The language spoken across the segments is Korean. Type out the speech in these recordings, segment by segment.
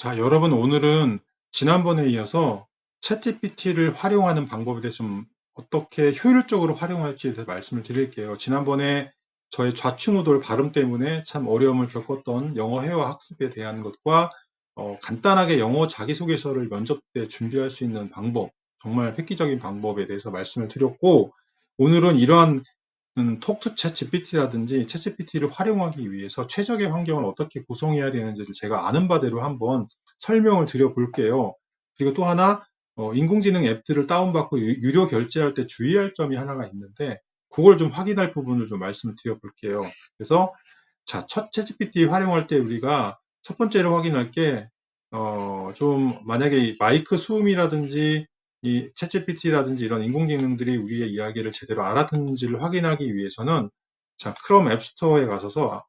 자, 여러분 오늘은 지난번에 이어서 챗GPT를 활용하는 방법에 대해서 좀 어떻게 효율적으로 활용할지에 대해서 말씀을 드릴게요. 지난번에 저의 좌충우돌 발음 때문에 참 어려움을 겪었던 영어 회화 학습에 대한 것과 간단하게 영어 자기소개서를 면접 때 준비할 수 있는 방법, 정말 획기적인 방법에 대해서 말씀을 드렸고, 오늘은 이러한 톡투 챗GPT라든지 챗GPT를 활용하기 위해서 최적의 환경을 어떻게 구성해야 되는지를 제가 아는 바대로 한번 설명을 드려 볼게요. 그리고 또 하나, 인공지능 앱들을 다운받고 유료 결제할 때 주의할 점이 하나가 있는데, 그걸 좀 확인할 부분을 좀 말씀을 드려 볼게요. 그래서, 자, 첫 챗GPT 활용할 때 우리가 첫 번째로 확인할 게, 좀 만약에 이 마이크 수음이라든지 이 챗GPT라든지 이런 인공지능들이 우리의 이야기를 제대로 알아듣는지를 확인하기 위해서는, 자, 크롬 앱스토어에 가셔서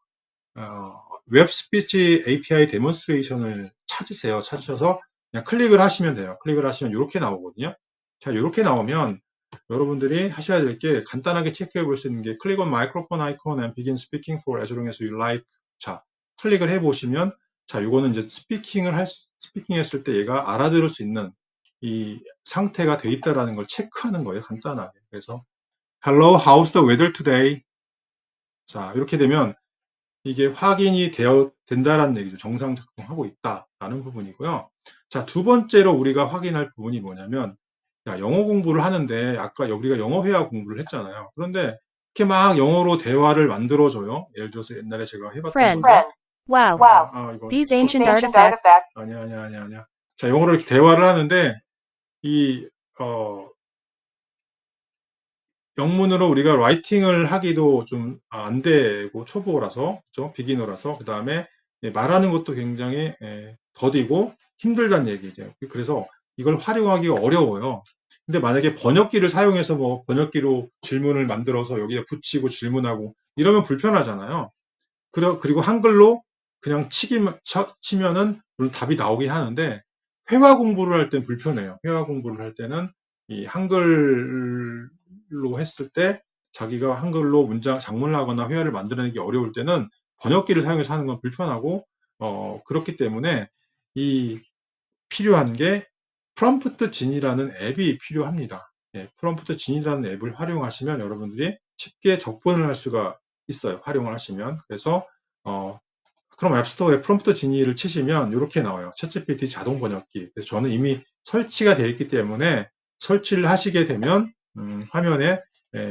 웹 스피치 API 데몬스트레이션을 찾으세요. 찾으셔서 그냥 클릭을 하시면 돼요. 클릭을 하시면 이렇게 나오거든요. 자, 이렇게 나오면 여러분들이 하셔야 될 게 간단하게 체크해 볼 수 있는 게 click on microphone icon and begin speaking for as long as you like. 자, 클릭을 해 보시면, 자, 이거는 이제 스피킹 했을 때 얘가 알아들을 수 있는 이 상태가 돼 있다라는 걸 체크하는 거예요. 간단하게. 그래서 hello, how's the weather today? 자, 이렇게 되면 이게 확인이 된다라는 얘기죠. 정상 작동하고 있다라는 부분이고요. 자, 두 번째로 우리가 확인할 부분이 뭐냐면, 야, 영어 공부를 하는데 아까 우리가 영어 회화 공부를 했잖아요. 그런데 이렇게 막 영어로 대화를 만들어줘요. 예를 들어서 옛날에 제가 해봤던 Friend. 건데, Wow. 이거 These ancient artifacts. 아니야. 자, 영어로 이렇게 대화를 하는데 이 영문으로 우리가 라이팅을 하기도 좀 안 되고 초보라서, 그죠? 비기너라서. 그 다음에 말하는 것도 굉장히 더디고 힘들다는 얘기죠. 그래서 이걸 활용하기가 어려워요. 근데 만약에 번역기를 사용해서 뭐 번역기로 질문을 만들어서 여기에 붙이고 질문하고 이러면 불편하잖아요. 그리고 한글로 그냥 치면은 물론 답이 나오긴 하는데, 회화 공부를 할 땐 불편해요. 회화 공부를 할 때는 이 한글로 했을 때 자기가 한글로 장문을 하거나 회화를 만들어내기 어려울 때는 번역기를 사용해서 하는 건 불편하고, 그렇기 때문에 이 필요한 게 프롬프트 진이라는 앱이 필요합니다. 프롬프트 진이라는 앱을 활용하시면 여러분들이 쉽게 접근을 할 수가 있어요. 활용을 하시면. 그래서 크롬 앱스토어에 프롬프트 진이를 치시면 이렇게 나와요. 챗GPT 자동 번역기. 그래서 저는 이미 설치가 되어 있기 때문에 설치를 하시게 되면 화면에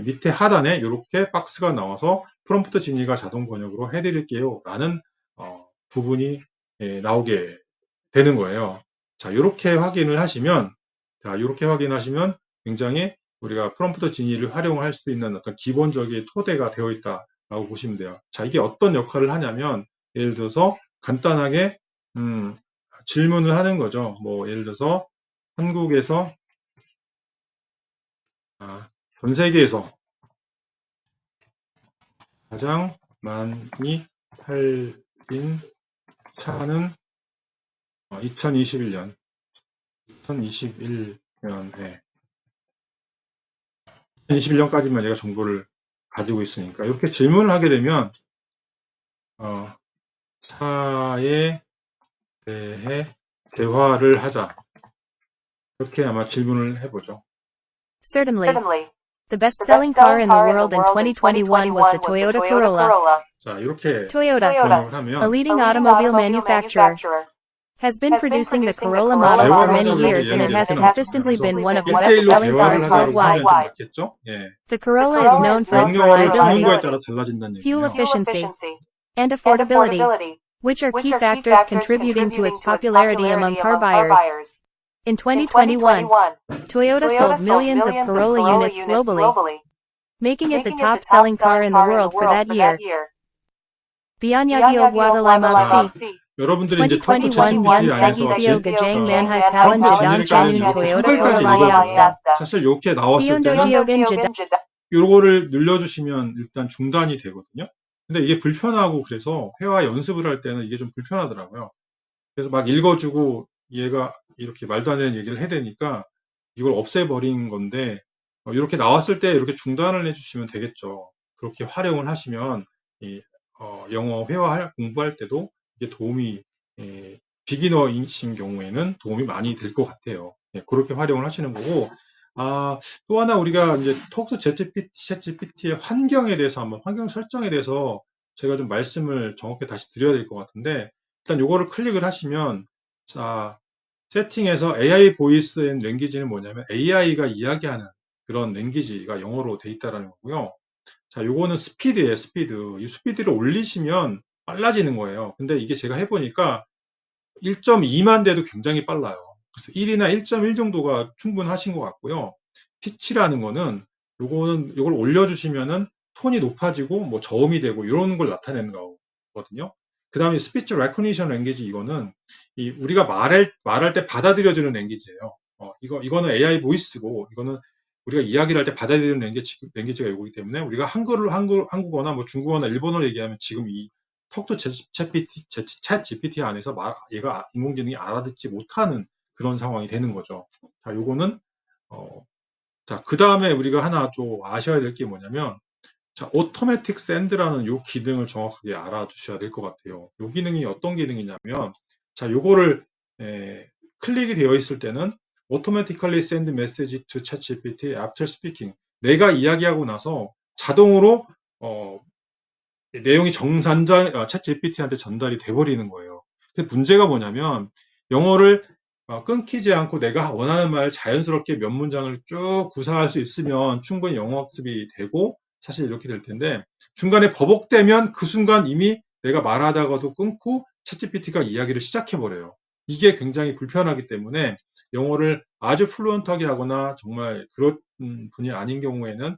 밑에 하단에 이렇게 박스가 나와서 프롬프트 진이가 자동 번역으로 해드릴게요 라는 부분이 나오게 되는 거예요. 자, 이렇게 확인을 하시면, 굉장히 우리가 프롬프트 진이를 활용할 수 있는 어떤 기본적인 토대가 되어 있다라고 보시면 돼요. 자, 이게 어떤 역할을 하냐면, 예를 들어서 간단하게 질문을 하는 거죠. 뭐 예를 들어서 한국에서 전 세계에서 가장 많이 팔린 차는 2021년에 2021년까지만 얘가 정보를 가지고 있으니까 이렇게 질문을 하게 되면 차에 대해 대화를 하자. 이렇게 아마 질문을 해보죠. Certainly. The best-selling car in the world in 2021 was the Toyota Corolla. 자, 이렇게 Toyota, 번역을 a 하면 leading automobile manufacturer, has been producing the Corolla model for 대화를 many 하자고 years and it 이야기가 has 이렇게 consistently 나왔습니다. been one of the 1대1로 best-selling 대화를 cars 하자라고 하면 좀 worldwide. 낫겠죠? 예. The Corolla is known for its 명령어를 주는 거에 reliability, 따라 달라진다는 fuel 얘기예요. efficiency, and affordability, which are key factors contributing to its popularity among car buyers. In 2021, Toyota sold millions of Corolla units globally, making it the top-selling car in the world for that year. Bianyagyo Guadalimamsi, 여러분들이 이제 톡투 2021 챗GPT 년 안에서 Sagisio Gajang Manhai 프롬프트 Palan 진위를 Jadang 까면 Chanun 이렇게 Toyota 한글까지 Corolla 읽어줘요. Yasta. 사실 이렇게 나왔을 Siondo 때는 Geogan Jadang. 요거를 눌러주시면 일단 중단이 되거든요. 근데 이게 불편하고 그래서 회화 연습을 할 때는 이게 좀 불편하더라고요. 그래서 막 읽어주고 얘가 이렇게 말도 안 되는 얘기를 해대니까 이걸 없애버린 건데, 이렇게 나왔을 때 이렇게 중단을 해주시면 되겠죠. 그렇게 활용을 하시면 이 영어 회화 공부할 때도 이게 도움이 비기너이신 경우에는 도움이 많이 될 것 같아요. 예, 그렇게 활용을 하시는 거고, 또 하나 우리가 이제 톡투 챗GPT의 환경에 대해서 한번 환경 설정에 대해서 제가 좀 말씀을 정확히 다시 드려야 될 것 같은데, 일단 요거를 클릭을 하시면, 자, 세팅에서 AI 보이스 앤 랭귀지는 뭐냐면 AI가 이야기하는 그런 랭귀지가 영어로 돼 있다라는 거고요. 자, 요거는 스피드예요, 스피드. 이 스피드를 올리시면 빨라지는 거예요. 근데 이게 제가 해보니까 1.2만 돼도 굉장히 빨라요. 그래서 1이나 1.1 정도가 충분하신 것 같고요. 피치라는 거는 요걸 올려주시면은 톤이 높아지고 뭐 저음이 되고 이런 걸 나타내는 거거든요. 그 다음에 스피치 레코니션 랭귀지 이거는 우리가 말할 때 받아들여주는 랭귀지예요. 이거는 AI 보이스고 이거는 우리가 이야기를 할 때 받아들이는 랭귀지가 이거기 때문에 우리가 한국어나 뭐 중국어나 일본어를 얘기하면 지금 이 턱도 챗 GPT 안에서 얘가 인공지능이 알아듣지 못하는 그런 상황이 되는 거죠. 자, 요거는 자, 그 다음에 우리가 하나 또 아셔야 될 게 뭐냐면, 자, 오토매틱 샌드라는 요 기능을 정확하게 알아두셔야 될 것 같아요. 요 기능이 어떤 기능이냐면, 자, 요거를 클릭이 되어 있을 때는 automatically send message to ChatGPT after speaking. 내가 이야기하고 나서 자동으로 내용이 챗 GPT한테 전달이 돼버리는 거예요. 근데 문제가 뭐냐면 영어를 끊기지 않고 내가 원하는 말을 자연스럽게 몇 문장을 쭉 구사할 수 있으면 충분히 영어 학습이 되고 사실 이렇게 될 텐데 중간에 버벅대면 그 순간 이미 내가 말하다가도 끊고 챗 GPT가 이야기를 시작해 버려요. 이게 굉장히 불편하기 때문에 영어를 아주 플루언트하게 하거나 정말 그런 분이 아닌 경우에는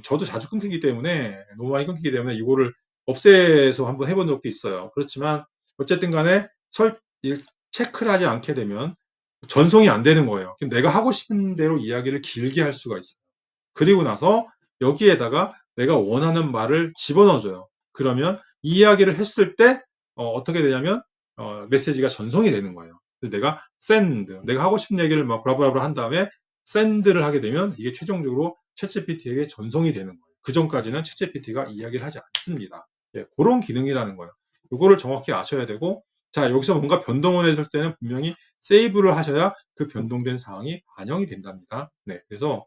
저도 자주 끊기기 때문에, 너무 많이 끊기기 때문에 이거를 없애서 한번 해본 적도 있어요. 그렇지만, 어쨌든 간에 체크를 하지 않게 되면 전송이 안 되는 거예요. 그럼 내가 하고 싶은 대로 이야기를 길게 할 수가 있어요. 그리고 나서 여기에다가 내가 원하는 말을 집어넣어줘요. 그러면 이 이야기를 했을 때 떻게 되냐면 메시지가 전송이 되는 거예요. 내가 내가 하고 싶은 얘기를 막 브라브라브라 한 다음에 send를 하게 되면 이게 최종적으로 챗GPT에게 전송이 되는 거예요. 그 전까지는 챗GPT가 이야기를 하지 않습니다. 예, 그런 기능이라는 거예요. 이거를 정확히 아셔야 되고, 자, 여기서 뭔가 변동을 했을 때는 분명히 세이브를 하셔야 그 변동된 사항이 반영이 된답니다. 네, 그래서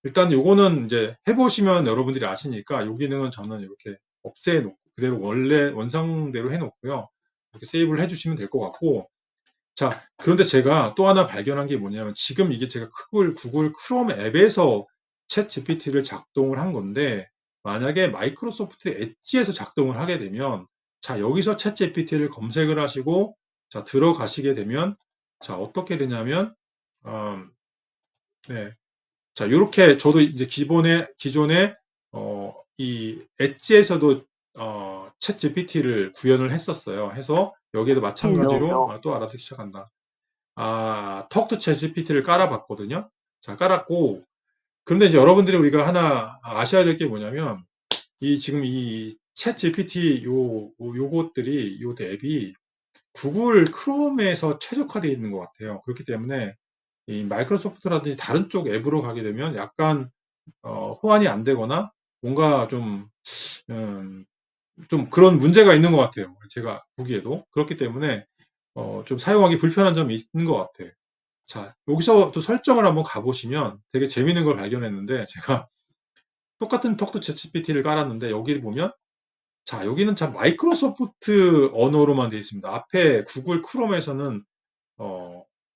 일단 요거는 이제 해보시면 여러분들이 아시니까 요 기능은 저는 이렇게 없애놓고 그대로 원래 원상대로 해놓고요. 이렇게 세이브를 해주시면 될 것 같고, 자, 그런데 제가 또 하나 발견한 게 뭐냐면 지금 이게 제가 구글 크롬 앱에서 챗 GPT를 작동을 한 건데 만약에 마이크로소프트 엣지에서 작동을 하게 되면 자, 여기서 챗 GPT를 검색을 하시고 자, 들어가시게 되면 자, 어떻게 되냐면 네. 자, 요렇게 저도 이제 기존에 이 엣지에서도 챗 GPT를 구현을 했었어요. 해서 여기에도 마찬가지로 또 알아듣기 시작한다. 턱투 챗 GPT를 깔아봤거든요. 자, 깔았고 그런데 이제 여러분들이 우리가 하나 아셔야 될 게 뭐냐면 지금 이 챗 GPT 요것들이 요 앱이 구글 크롬에서 최적화되어 있는 것 같아요. 그렇기 때문에 이 마이크로소프트라든지 다른 쪽 앱으로 가게 되면 약간 호환이 안 되거나 뭔가 음, 좀 그런 문제가 있는 것 같아요. 제가 보기에도. 그렇기 때문에 좀 사용하기 불편한 점이 있는 것 같아요. 자, 여기서 또 설정을 한번 가보시면 되게 재밌는 걸 발견했는데 제가 똑같은 톡투 챗GPT를 깔았는데 여기 보면 자, 여기는 참 마이크로소프트 언어로만 되어 있습니다. 앞에 구글 크롬에서는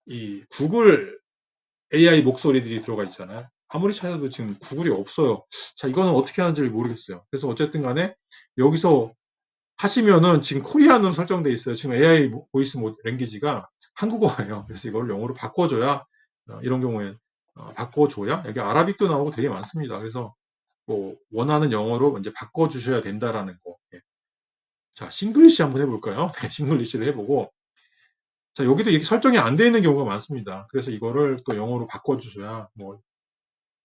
이 구글 AI 목소리들이 들어가 있잖아요. 아무리 찾아도 지금 구글이 없어요. 자, 이거는 어떻게 하는지 모르겠어요. 그래서 어쨌든 간에 여기서 하시면은 지금 코리안으로 설정돼 있어요. 지금 AI 보이스 랭귀지가 한국어예요. 그래서 이걸 영어로 바꿔줘야 이런 경우에 바꿔줘야 여기 아라빅도 나오고 되게 많습니다. 그래서 뭐 원하는 영어로 이제 바꿔주셔야 된다라는 거. 예. 자, 싱글리시 한번 해볼까요? 네, 싱글리시를 해보고 자, 여기도 이렇게 설정이 안 돼 있는 경우가 많습니다. 그래서 이거를 또 영어로 바꿔주셔야 뭐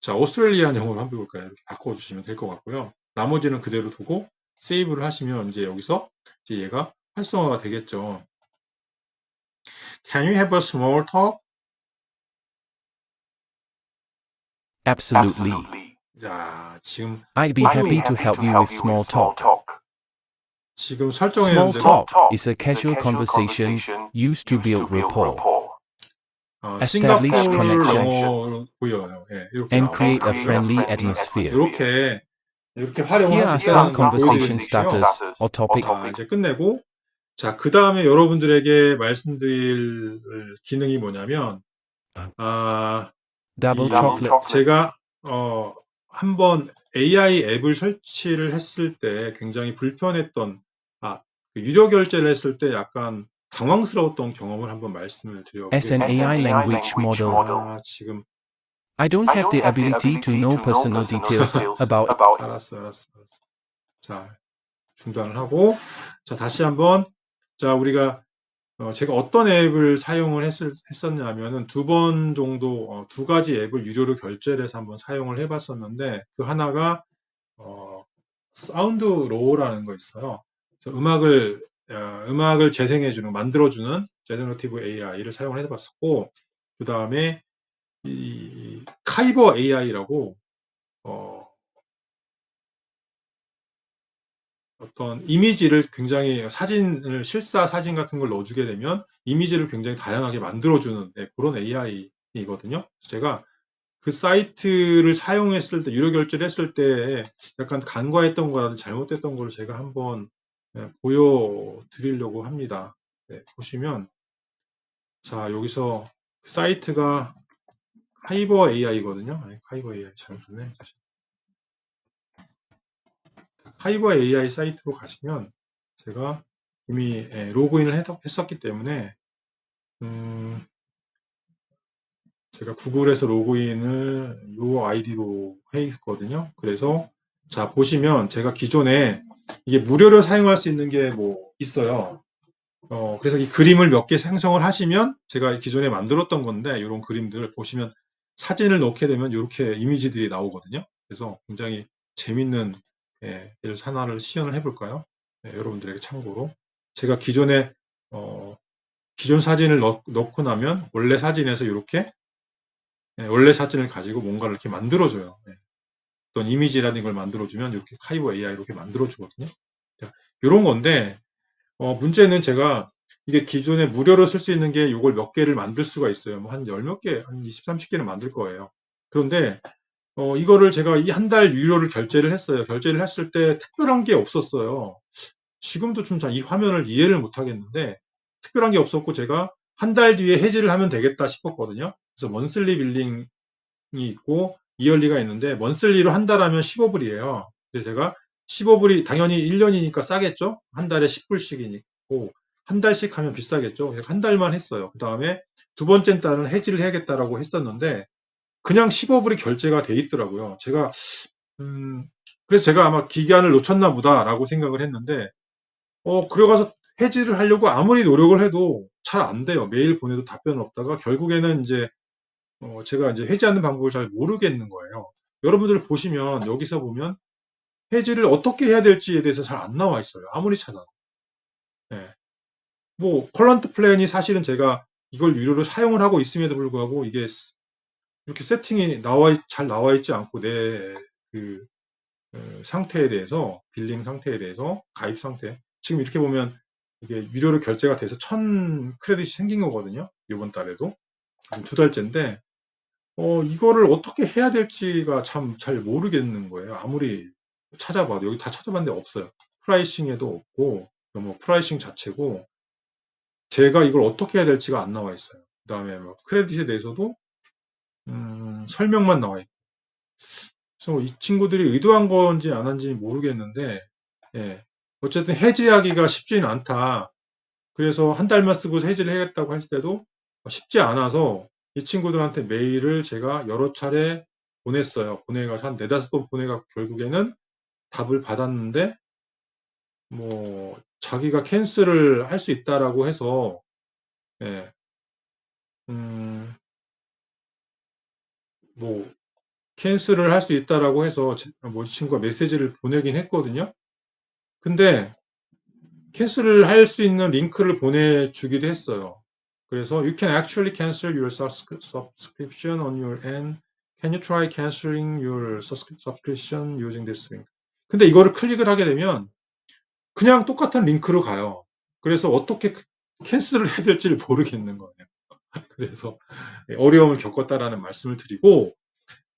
자, 오스트레일리안 영어로 한번 해볼까요? 이렇게 바꿔주시면 될 것 같고요. 나머지는 그대로 두고 세이브를 하시면 이제 여기서 이제 얘가 활성화가 되겠죠. Can you have a small talk? Absolutely. 자, 지금 I'd be happy to help you with small talk. 지금 설정해 Small 놓은 대로 talk is a casual conversation used to build rapport, establish 싱가포르 connections, 영어로 보여요. 예, 이렇게 and 나와요. create a friendly atmosphere. 이렇게 활용을 Here 할 수 are some 있다는 걸 conversation 보여드리고요. starters or topics. 자, 이제 끝내고, 자, 그 다음에 여러분들에게 말씀드릴 기능이 뭐냐면, Double 이 chocolate. 제가 한번 AI 앱을 설치를 했을 때 굉장히 불편했던, 그 유료 결제를 했을 때 약간 당황스러웠던 경험을 한번 말씀을 As an AI 드려보겠습니다. language model, 지금 I don't have the ability to know personal details about 알았어. 자, 중단을 하고, 자, 다시 한번, 자, 우리가 제가 어떤 앱을 사용을 했었냐면은 두 번 정도 두 가지 앱을 유료로 결제를 해서 한번 사용을 해봤었는데, 그 하나가 사운드 로우라는 거 있어요. 그래서 음악을 재생해주는, 만들어주는 제너러티브 AI를 사용을 해봤었고, 그 다음에 이 카이버 AI라고 어떤 이미지를 굉장히 실사 사진 같은 걸 넣어주게 되면 이미지를 굉장히 다양하게 만들어주는 그런 AI이거든요. 제가 그 사이트를 사용했을 때, 유료 결제를 했을 때 약간 간과했던 거라든지 잘못됐던 걸 제가 한번 보여드리려고 합니다. 네, 보시면, 자, 여기서 사이트가 카이버 AI거든요. 카이버 AI 잘못했네. 카이버 AI 사이트로 가시면 제가 이미 로그인을 했었기 때문에 제가 구글에서 로그인을 요 아이디로 했거든요. 그래서 자 보시면 제가 기존에 이게 무료로 사용할 수 있는 게 뭐 있어요. 그래서 이 그림을 몇 개 생성을 하시면 제가 기존에 만들었던 건데 이런 그림들을 보시면 사진을 넣게 되면 이렇게 이미지들이 나오거든요. 그래서 굉장히 재밌는 예를 하나를 시연을 해볼까요? 여러분들에게 참고로 제가 기존에 기존 사진을 넣고 나면 원래 사진에서 이렇게 원래 사진을 가지고 뭔가를 이렇게 만들어줘요. 어떤 이미지라는 걸 만들어주면 이렇게 카이버 AI 이렇게 만들어주거든요. 이런 건데 문제는 제가 이게 기존에 무료로 쓸 수 있는 게 이걸 몇 개를 만들 수가 있어요. 뭐 한 열 몇 개, 한 20, 30개는 만들 거예요. 그런데 이거를 제가 이 한 달 유료를 결제를 했어요. 결제를 했을 때 특별한 게 없었어요. 지금도 좀 이 화면을 이해를 못 하겠는데 특별한 게 없었고 제가 한 달 뒤에 해지를 하면 되겠다 싶었거든요. 그래서 먼슬리 빌링이 있고 이얼리가 있는데 먼슬리로 한 달 하면 15불이에요. 그래서 제가 15불이 당연히 1년이니까 싸겠죠? 한 달에 10불씩이고 한 달씩 하면 비싸겠죠? 그래서 한 달만 했어요. 그 다음에 두 번째 달은 해지를 해야겠다라고 했었는데 그냥 15불이 결제가 돼 있더라고요. 그래서 제가 아마 기간을 놓쳤나 보다라고 생각을 했는데 그래가서 해지를 하려고 아무리 노력을 해도 잘 안 돼요. 메일 보내도 답변 없다가 결국에는 이제 제가 이제 해지하는 방법을 잘 모르겠는 거예요. 여러분들 보시면 여기서 보면 해지를 어떻게 해야 될지에 대해서 잘 안 나와 있어요. 아무리 찾아도. 예. 뭐 컬런트 플랜이 사실은 제가 이걸 유료로 사용을 하고 있음에도 불구하고 이게 이렇게 세팅이 잘 나와 있지 않고 그 상태에 대해서 빌링 상태에 대해서 가입 상태 지금 이렇게 보면 이게 유료로 결제가 돼서 1000 크레딧이 생긴 거거든요. 이번 달에도 두 달째인데 이거를 어떻게 해야 될지가 참 잘 모르겠는 거예요. 아무리 찾아봐도 여기 다 찾아봤는데 없어요. 프라이싱에도 없고 뭐 프라이싱 자체고 제가 이걸 어떻게 해야 될지가 안 나와 있어요. 그다음에 뭐 크레딧에 대해서도 설명만 나와 있고 그래서 이 친구들이 의도한 건지 안 한지 모르겠는데 예. 어쨌든 해지하기가 쉽지는 않다. 그래서 한 달만 쓰고 해지를 해야겠다고 할 때도 쉽지 않아서 이 친구들한테 메일을 제가 여러 차례 보냈어요. 보내가 한 4-5번 보내가 결국에는 답을 받았는데 뭐 자기가 캔슬을 할 수 있다라고 해서 예. 뭐 캔슬을 할 수 있다라고 해서 이 친구가 메시지를 보내긴 했거든요. 근데 캔슬을 할 수 있는 링크를 보내주기도 했어요. 그래서 You can actually cancel your subscription on your end. Can you try canceling your subscription using this link? 근데 이거를 클릭을 하게 되면 그냥 똑같은 링크로 가요. 그래서 어떻게 캔슬을 해야 될지를 모르겠는 거예요. 그래서 어려움을 겪었다라는 말씀을 드리고,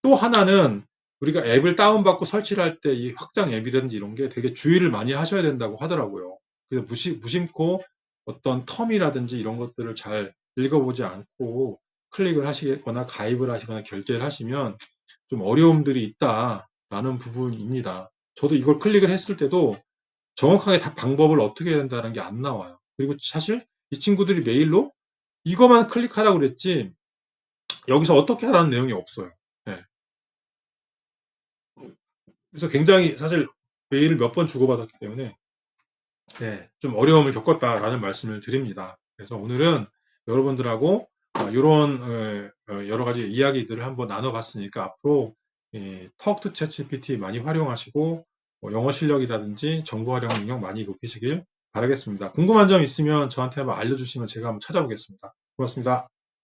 또 하나는 우리가 앱을 다운받고 설치를 할 때 이 확장 앱이라든지 이런 게 되게 주의를 많이 하셔야 된다고 하더라고요. 그래서 무심코 어떤 텀이라든지 이런 것들을 잘 읽어보지 않고 클릭을 하시거나 가입을 하시거나 결제를 하시면 좀 어려움들이 있다라는 부분입니다. 저도 이걸 클릭을 했을 때도 정확하게 다 방법을 어떻게 해야 된다는 게 안 나와요. 그리고 사실 이 친구들이 메일로 이거만 클릭하라고 그랬지 여기서 어떻게 하라는 내용이 없어요. 네. 그래서 굉장히 사실 메일을 몇 번 주고받았기 때문에 네, 좀 어려움을 겪었다라는 말씀을 드립니다. 그래서 오늘은 여러분들하고 요런 여러 가지 이야기들을 한번 나눠봤으니까 앞으로 Talk to ChatGPT 많이 활용하시고 영어 실력이라든지 정보 활용 능력 많이 높이시길 바라겠습니다. 궁금한 점 있으면 저한테 한번 알려주시면 제가 한번 찾아보겠습니다. 고맙습니다.